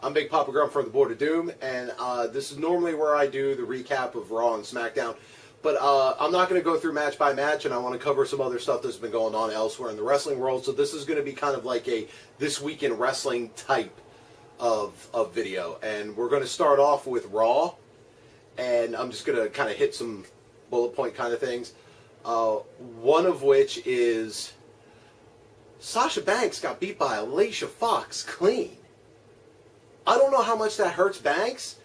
I'm Big Papa Grump from the Board of Doom, and this is normally where I do the recap of Raw and Smackdown. But I'm not going to go through match by match, and I want to cover some other stuff that's been going on elsewhere in the wrestling world. So this is going to be kind of like a This Week in Wrestling type of video. And we're going to start off with Raw, and I'm just going to kind of hit some bullet point kind of things. One of which is Sasha Banks got beat by Alicia Fox clean. I don't know how much that hurts Banks.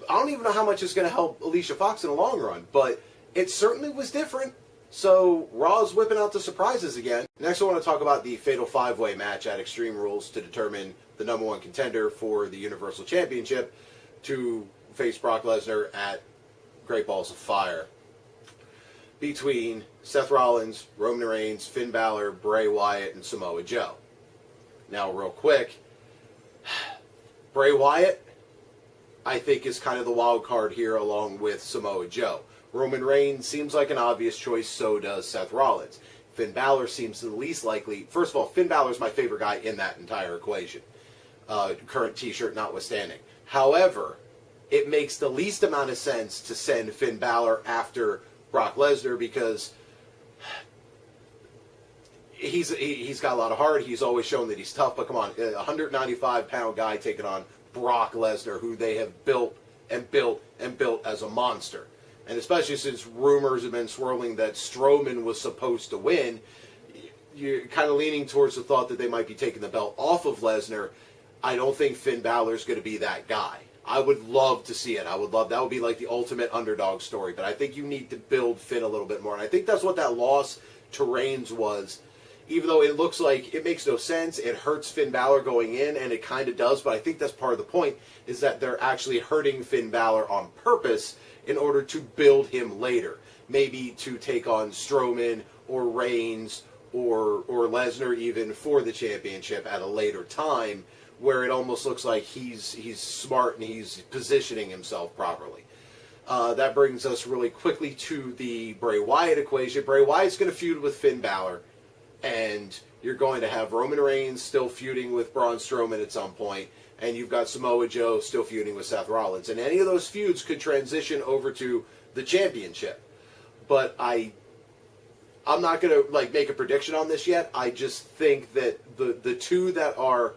I don't even know how much it's going to help Alicia Fox in the long run, but it certainly was different. So Raw's whipping out the surprises again. Next, I want to talk about the Fatal 5-Way match at Extreme Rules to determine the #1 contender for the Universal Championship to face Brock Lesnar at Great Balls of Fire, between Seth Rollins, Roman Reigns, Finn Balor, Bray Wyatt, and Samoa Joe. Now, real quick, Bray Wyatt, I think, is kind of the wild card here along with Samoa Joe. Roman Reigns seems like an obvious choice, so does Seth Rollins. Finn Balor seems the least likely. First of all, Finn Balor is my favorite guy in that entire equation, current t-shirt notwithstanding. However, it makes the least amount of sense to send Finn Balor after Brock Lesnar because he's got a lot of heart. He's always shown that he's tough, but come on, a 195-pound guy taking on Brock Lesnar, who they have built and built and built as a monster. And especially since rumors have been swirling that Strowman was supposed to win, you're kind of leaning towards the thought that they might be taking the belt off of Lesnar. I don't think Finn Balor's going to be that guy. I would love to see it. That would be like the ultimate underdog story. But I think you need to build Finn a little bit more. And I think that's what that loss to Reigns was. Even though it looks like it makes no sense, it hurts Finn Balor going in, and it kind of does. But I think that's part of the point, is that they're actually hurting Finn Balor on purpose in order to build him later. Maybe to take on Strowman or Reigns or Lesnar even for the championship at a later time, where it almost looks like he's smart and he's positioning himself properly. That brings us really quickly to the Bray Wyatt equation. Bray Wyatt's going to feud with Finn Balor, and you're going to have Roman Reigns still feuding with Braun Strowman at some point, and you've got Samoa Joe still feuding with Seth Rollins. And any of those feuds could transition over to the championship. But I'm not going to make a prediction on this yet. I just think that the two that are...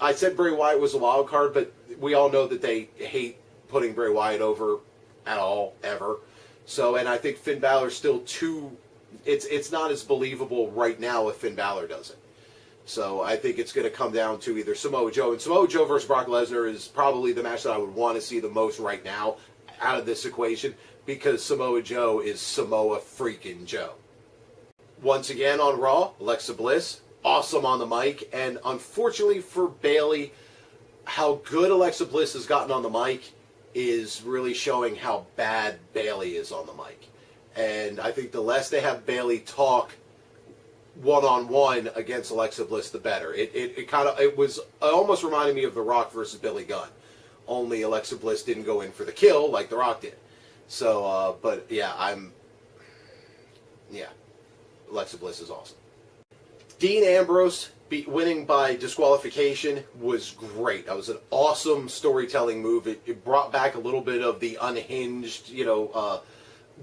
I said Bray Wyatt was a wild card, but we all know that they hate putting Bray Wyatt over at all, ever. So, and I think Finn Balor's still too... It's not as believable right now if Finn Balor does it. So I think it's going to come down to either Samoa Joe. And Samoa Joe versus Brock Lesnar is probably the match that I would want to see the most right now out of this equation, because Samoa Joe is Samoa freaking Joe. Once again on Raw, Alexa Bliss, awesome on the mic. And unfortunately for Bayley, how good Alexa Bliss has gotten on the mic is really showing how bad Bayley is on the mic. And I think the less they have Bayley talk one-on-one against Alexa Bliss, the better. It almost reminded me of The Rawk versus Billy Gunn. Only Alexa Bliss didn't go in for the kill like The Rawk did. So, but yeah, Alexa Bliss is awesome. Dean Ambrose winning by disqualification was great. That was an awesome storytelling move. It brought back a little bit of the unhinged,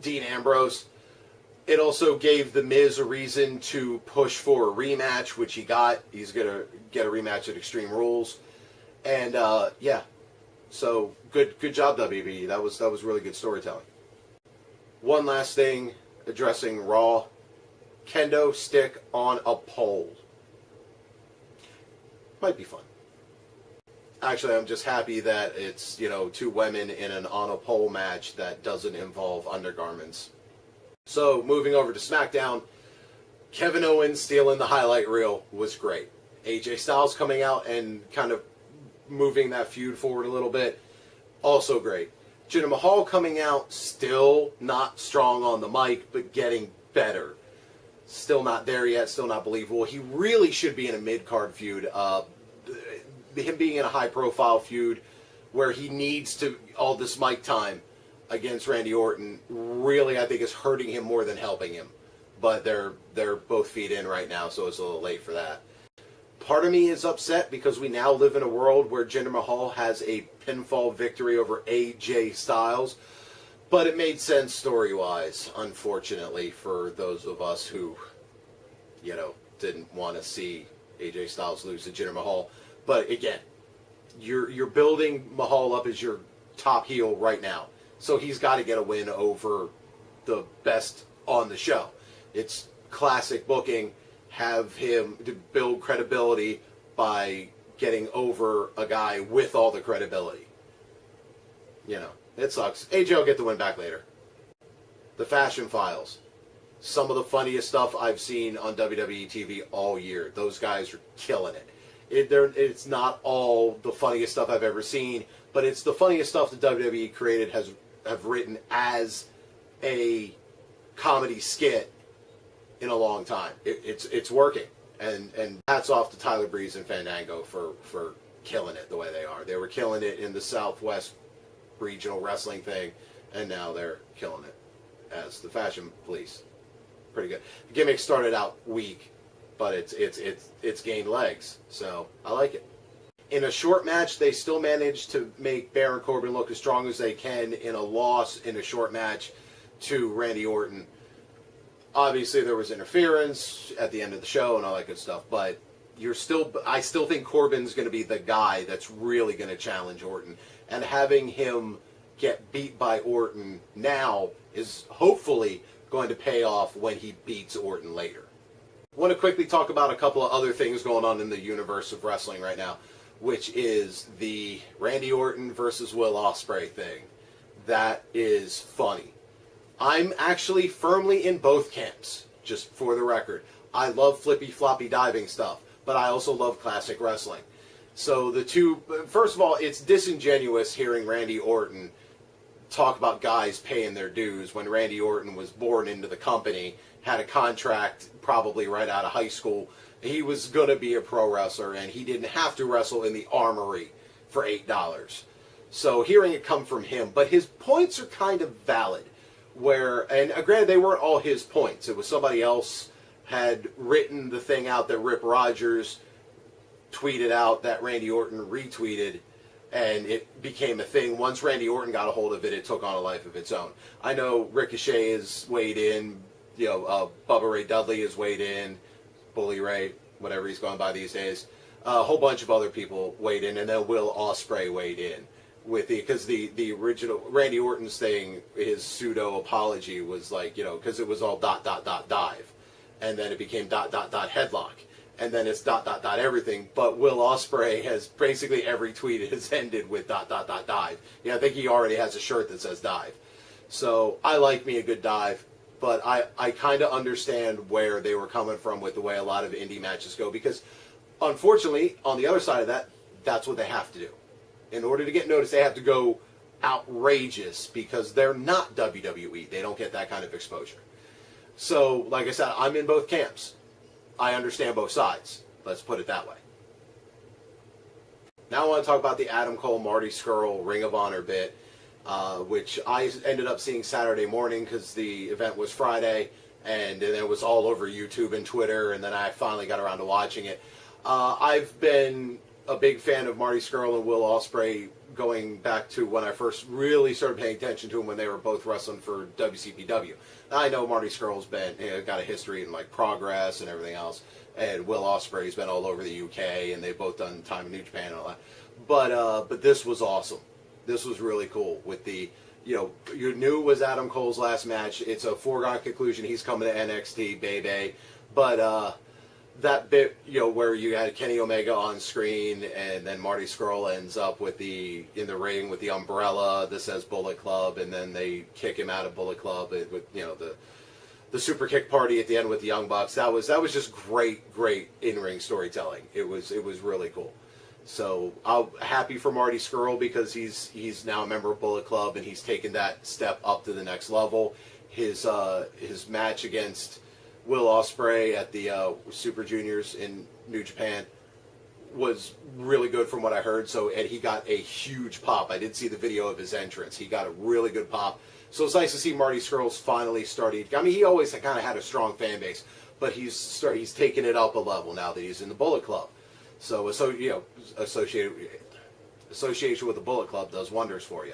Dean Ambrose. It also gave The Miz a reason to push for a rematch, which he got. He's going to get a rematch at Extreme Rules. And, so good job, WWE. That was really good storytelling. One last thing, addressing Raw. Kendo stick on a pole. Might be fun. Actually, I'm just happy that it's, two women in an on a pole match that doesn't involve undergarments. So, moving over to SmackDown, Kevin Owens stealing the highlight reel was great. AJ Styles coming out and kind of moving that feud forward a little bit, also great. Jinder Mahal coming out, still not strong on the mic, but getting better. Still not there yet, still not believable. He really should be in a mid-card feud. Him being in a high-profile feud where he needs to all this mic time against Randy Orton really, I think, is hurting him more than helping him. But they're both feet in right now, so it's a little late for that. Part of me is upset because we now live in a world where Jinder Mahal has a pinfall victory over AJ Styles. But it made sense story-wise, unfortunately, for those of us who, didn't want to see AJ Styles lose to Jinder Mahal. But again, you're building Mahal up as your top heel right now. So he's got to get a win over the best on the show. It's classic booking. Have him to build credibility by getting over a guy with all the credibility. It sucks. AJ will get the win back later. The Fashion Files. Some of the funniest stuff I've seen on WWE TV all year. Those guys are killing it. It's not all the funniest stuff I've ever seen, but it's the funniest stuff that WWE created have written as a comedy skit in a long time. It's working. And hats off to Tyler Breeze and Fandango for killing it the way they are. They were killing it in the Southwest regional wrestling thing, and now they're killing it as the Fashion Police. Pretty good. The gimmick started out weak, but it's gained legs, so I like it. In a short match, they still managed to make Baron Corbin look as strong as they can in a loss in a short match to Randy Orton. Obviously, there was interference at the end of the show and all that good stuff, but I still think Corbin's going to be the guy that's really going to challenge Orton. And having him get beat by Orton now is hopefully going to pay off when he beats Orton later. I want to quickly talk about a couple of other things going on in the universe of wrestling right now, which is the Randy Orton versus Will Ospreay thing. That is funny. I'm actually firmly in both camps, just for the record. I love flippy floppy diving stuff, but I also love classic wrestling. So the two, first of all, it's disingenuous hearing Randy Orton talk about guys paying their dues when Randy Orton was born into the company, had a contract probably right out of high school. He was going to be a pro wrestler, and he didn't have to wrestle in the Armory for $8. So hearing it come from him, but his points are kind of valid. And granted, they weren't all his points. It was somebody else had written the thing out that Rip Rogers tweeted out that Randy Orton retweeted, and it became a thing. Once Randy Orton got a hold of it, it took on a life of its own. I know Ricochet is weighed in, Bubba Ray Dudley is weighed in, Bully Ray, whatever he's going by these days. A whole bunch of other people weighed in, and then Will Ospreay weighed in. Because the original Randy Orton's thing, his pseudo apology was because it was all ... dive, and then it became ... headlock, and then it's ... everything. But Will Ospreay has basically every tweet has ended with ... dive. I think he already has a shirt that says dive. So I like me a good dive, but I kind of understand where they were coming from with the way a lot of indie matches go, because unfortunately, on the other side of that, that's what they have to do. In order to get noticed, they have to go outrageous because they're not WWE. They don't get that kind of exposure. So, like I said, I'm in both camps. I understand both sides. Let's put it that way. Now I want to talk about the Adam Cole, Marty Scurll Ring of Honor bit, which I ended up seeing Saturday morning because the event was Friday, and then it was all over YouTube and Twitter, and then I finally got around to watching it. I've been a big fan of Marty Scurll and Will Ospreay going back to when I first really started paying attention to them when they were both wrestling for WCPW. I know Marty Scurll's been got a history in Progress and everything else, and Will Ospreay's been all over the UK, and they've both done time in New Japan and all that. But this was awesome. This was really cool. With the you knew it was Adam Cole's last match. It's a foregone conclusion. He's coming to NXT, baby. But that bit, where you had Kenny Omega on screen, and then Marty Scurll ends up in the ring with the umbrella that says Bullet Club, and then they kick him out of Bullet Club with the super kick party at the end with the Young Bucks. That was just great in-ring storytelling. It was really cool. So I'm happy for Marty Scurll because he's now a member of Bullet Club, and he's taken that step up to the next level. His match against Will Ospreay at the Super Juniors in New Japan was really good from what I heard. And he got a huge pop. I did see the video of his entrance. He got a really good pop. So it's nice to see Marty Scurll's finally starting. I mean, he always kind of had a strong fan base, but he's taken it up a level now that he's in the Bullet Club. So, association with the Bullet Club does wonders for you.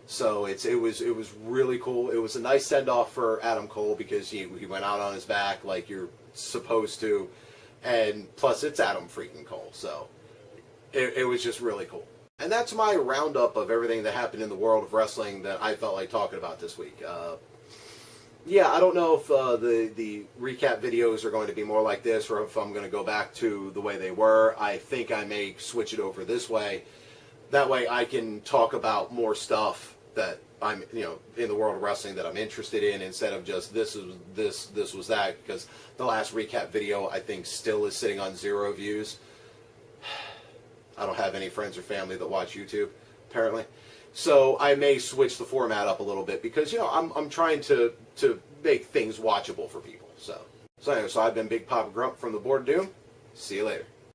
So it was really cool. It was a nice send off for Adam Cole because he went out on his back like you're supposed to, and plus it's Adam freaking Cole. So it was just really cool. And that's my roundup of everything that happened in the world of wrestling that I felt like talking about this week. Yeah, I don't know if the recap videos are going to be more like this or if I'm going to go back to the way they were. I think I may switch it over this way. That way I can talk about more stuff that I'm, in the world of wrestling that I'm interested in instead of just this was that, because the last recap video I think still is sitting on 0 views. I don't have any friends or family that watch YouTube, apparently. So I may switch the format up a little bit because, I'm trying to make things watchable for people. So anyway, I've been Big Papa Grump from the Board of Doom. See you later.